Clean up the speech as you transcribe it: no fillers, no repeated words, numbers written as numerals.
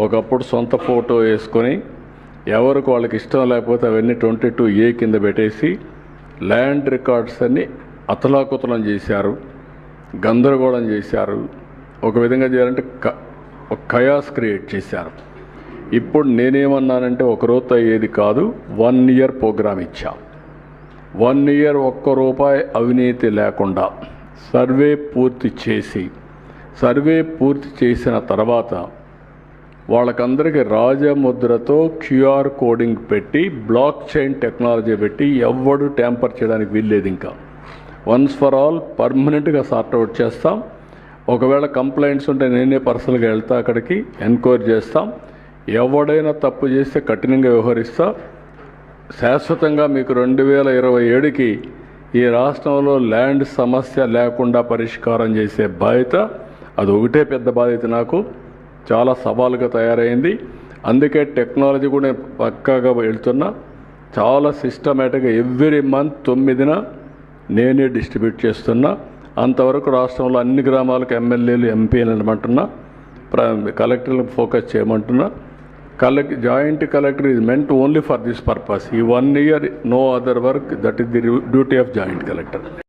ఒకప్పుడు సొంత ఫోటో వేసుకొని ఎవరికి వాళ్ళకి ఇష్టం లేకపోతే అవన్నీ 22A కింద పెట్టేసి ల్యాండ్ రికార్డ్స్ అన్ని అతలాకుతలం చేశారు, గందరగోళం చేశారు. ఒక విధంగా చేయాలంటే ఒక కయాస్ క్రియేట్ చేశారు. ఇప్పుడు నేనేమన్నానంటే ఒక రోజు అయ్యేది కాదు, 1 ఇయర్ ప్రోగ్రామ్ ఇచ్చా. 1 ఇయర్ ఒక్క రూపాయి అవినీతి లేకుండా సర్వే పూర్తి చేసిన తర్వాత వాళ్ళకందరికీ రాజముద్రతో QR కోడింగ్ పెట్టి బ్లాక్ చైన్ టెక్నాలజీ పెట్టి ఎవ్వడు ట్యాంపర్ చేయడానికి వీల్లేదు. ఇంకా వన్స్ ఫర్ ఆల్ పర్మనెంట్గా సార్ట్అవుట్ చేస్తాం. ఒకవేళ కంప్లైంట్స్ ఉంటే నేనే పర్సనల్గా వెళ్తా, అక్కడికి ఎంక్వైరీ చేస్తాం. ఎవడైనా తప్పు చేస్తే కఠినంగా వ్యవహరిస్తా. శాశ్వతంగా మీకు 2027కి ఈ రాష్ట్రంలో ల్యాండ్ సమస్య లేకుండా పరిష్కారం చేసే బాధ్యత, అది ఒకటే పెద్ద బాధ్యత నాకు. చాలా సవాలుగా తయారైంది. అందుకే టెక్నాలజీ కూడా పక్కాగా వెళ్తున్నా. చాలా సిస్టమేటిక్గా ఎవ్రీ మంత్ 9న నేనే డిస్ట్రిబ్యూట్ చేస్తున్నా. అంతవరకు రాష్ట్రంలో అన్ని గ్రామాలకు ఎమ్మెల్యేలు ఎంపీలు అనమంటున్నా, కలెక్టర్లకు ఫోకస్ చేయమంటున్నా. Joint collector is meant only for this purpose. ఈ 1 year no other work, that is the duty of joint collector.